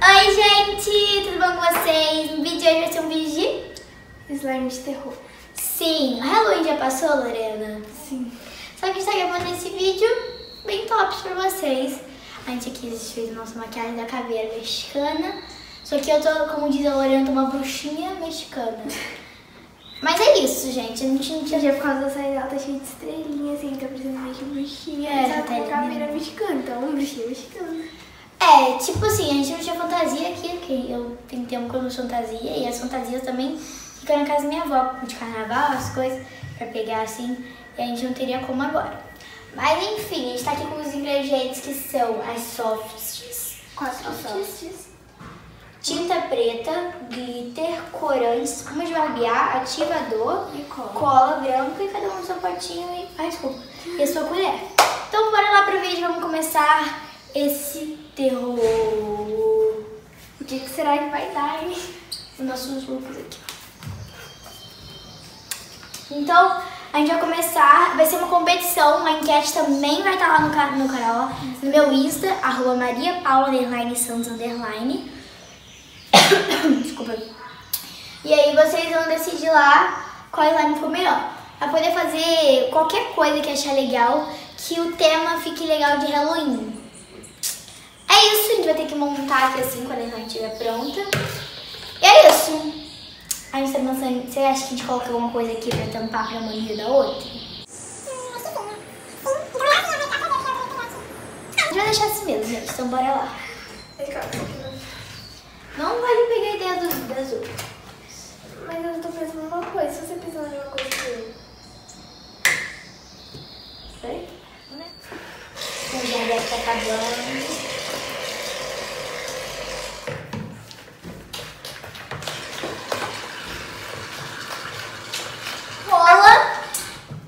Oi gente, tudo bom com vocês? No vídeo de hoje vai ser um vídeo de slime de terror. Sim, Halloween já passou, Lorena? Sim. Só que a gente tá gravando esse vídeo bem top pra vocês. A gente aqui fez a nossa maquiagem da caveira mexicana. Só que eu tô, como diz a Lorena, tô uma bruxinha mexicana. Mas é isso, gente. A gente não tinha... Já por causa dessa ela tá cheia de estrelinhas, assim, tá parecendo meio que bruxinha. É, tá com caveira mexicana, então uma bruxinha mexicana. É, tipo assim, a gente não tinha fantasia aqui, ok? Eu tenho tempo que eu não uso fantasia e as fantasias também ficam na casa da minha avó, de carnaval, as coisas, pra pegar assim, e a gente não teria como agora. Mas enfim, a gente tá aqui com os ingredientes que são as softs, tinta preta, glitter, corante, espuma de barbear, ativador, e cola branca e cada um no seu potinho e a sua colher. Então bora lá pro vídeo, vamos começar esse terror. O que será que vai dar, hein? Os nossos looks aqui. Então, a gente vai começar, vai ser uma competição, uma enquete também vai estar lá no canal, no meu Insta, @mariapaula_santos_. Desculpa. E aí vocês vão decidir lá qual slime ficou melhor. Pra poder fazer qualquer coisa que achar legal, que o tema fique legal de Halloween. É isso, a gente vai ter que montar aqui assim quando a slime estiver pronta. E é isso. A gente tá pensando, você acha que a gente coloca alguma coisa aqui pra tampar pra uma rir da outra? A gente vai deixar assim mesmo, gente, então bora lá. Não vale pegar a ideia das outras. Mas eu tô pensando em uma coisa, se você pensar em uma coisa que... Sei? O jardim tá acabando. Cola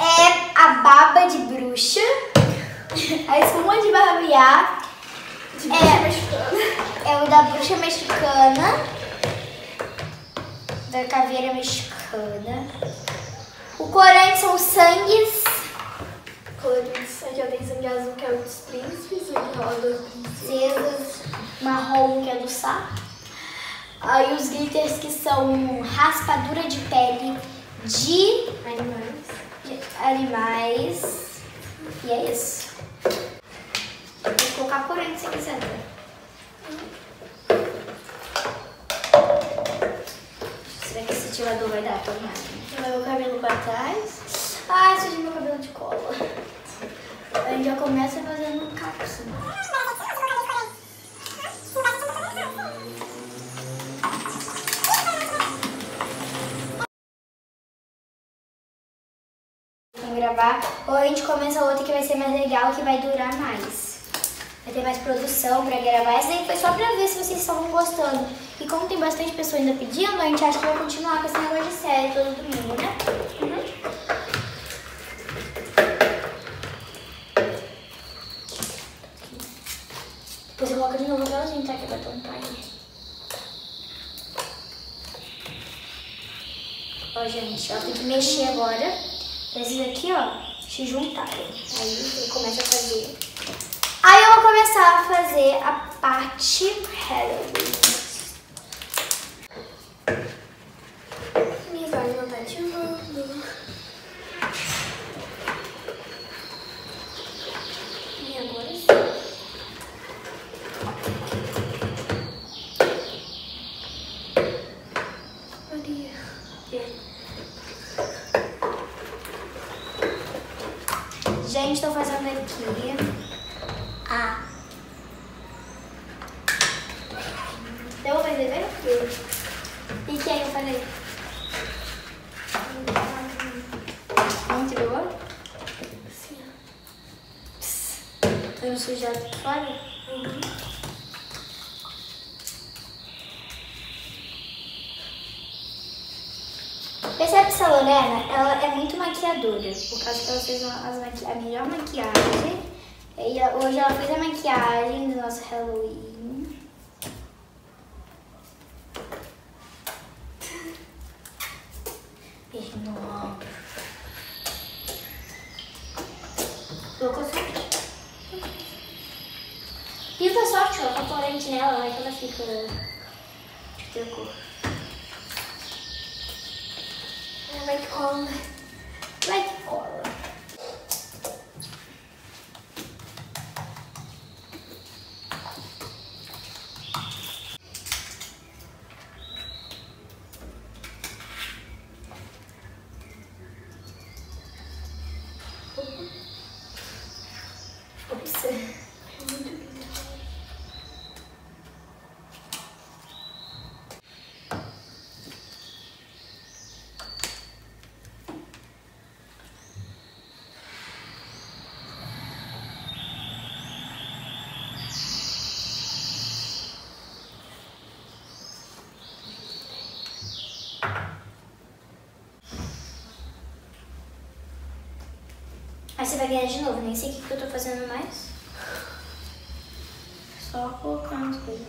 é a baba de bruxa, a espuma de barbear é o da bruxa mexicana, da caveira mexicana. O corante são os sangues. Colorinhos, aqui eu tenho sangue azul, que é o dos príncipes, o rosa dos Princesas, marrom, que é do sapo. Aí os glitters, que são raspadura de pele de animais. E é isso. Vou colocar corante se você quiser. Será que esse atirador vai dar pra mais? Vou levar o cabelo pra trás. Ai, sujei meu cabelo de cola. A gente já começa fazendo um cápsula. Gravar, ou a gente começa outra que vai ser mais legal, que vai durar mais. Vai ter mais produção pra gravar. Essa daí foi só pra ver se vocês estavam gostando. E como tem bastante pessoa ainda pedindo, a gente acha que vai continuar com esse negócio de série todo domingo, né? Depois eu coloco de novo o papelzinho, tá? Que vai tampar aí. Ó, gente, ó, tem que mexer agora. Esses aqui, ó, se juntarem. Aí eu começo a fazer. Aí eu vou começar a fazer a parte Halloween. Minha slime não tá ativando. E agora sim. Maria. Gente, tô fazendo aqui a... Eu vou fazer bem aqui. E quem eu falei? Muito boa? Sim. Tô no sujado aqui fora? Percebe que a Lorena, ela é muito maquiadora, por causa que ela fez a melhor maquiagem. E hoje ela fez a maquiagem do nosso Halloween. Beijo no ombro. Colocou sorte. Pinta sorte, ó, com corante nela, vai toda fica de ter cor. Vai que cola. Vai que cola. Ops. É muito lindo. Aí você vai ganhar de novo, nem sei o que eu tô fazendo mais. Só colocar umas coisas.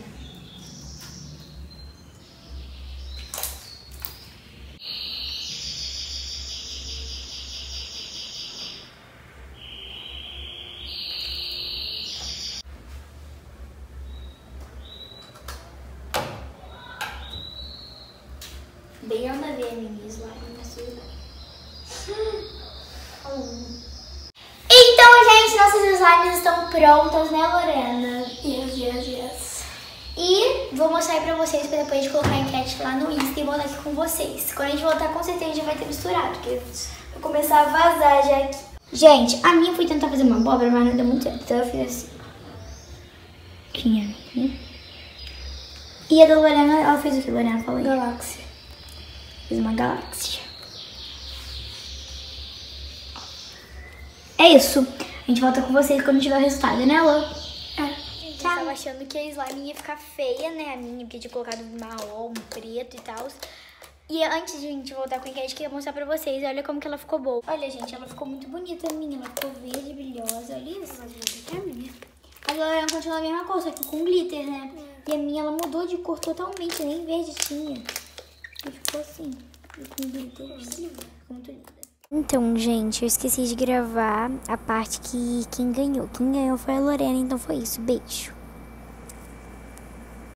Bem nada a ver a minha slime, mas tudo bem. Então, gente, nossas slimes estão prontas, né, Lorena? Yes. E vou mostrar aí pra vocês pra depois de colocar a enquete lá no Insta e voltar aqui com vocês. Quando a gente voltar, com certeza já vai ter misturado, porque vai começar a vazar já aqui. Gente, a minha foi tentar fazer uma abóbora, mas não deu muito certo, então eu fiz assim. E a da Lorena, ela fez o que, Lorena? Fala aí. Galáxia. Fiz uma galáxia. É isso. A gente volta com vocês quando tiver o resultado, né, Lô? Gente, eu tava achando que a slime ia ficar feia, né? A minha, porque tinha colocado marrom, preto e tal. E antes de a gente voltar com a enquete, eu queria mostrar pra vocês. Olha como que ela ficou boa. Olha, gente, ela ficou muito bonita a minha. Ela ficou verde, brilhosa. Olha isso. É a minha. A Lorena continua a mesma cor, só que com glitter, né? E a minha, ela mudou de cor totalmente. Nem verde tinha. E ficou assim. Com glitter. Ficou muito linda. Então, gente, eu esqueci de gravar a parte que quem ganhou. Quem ganhou foi a Lorena, então foi isso. Beijo.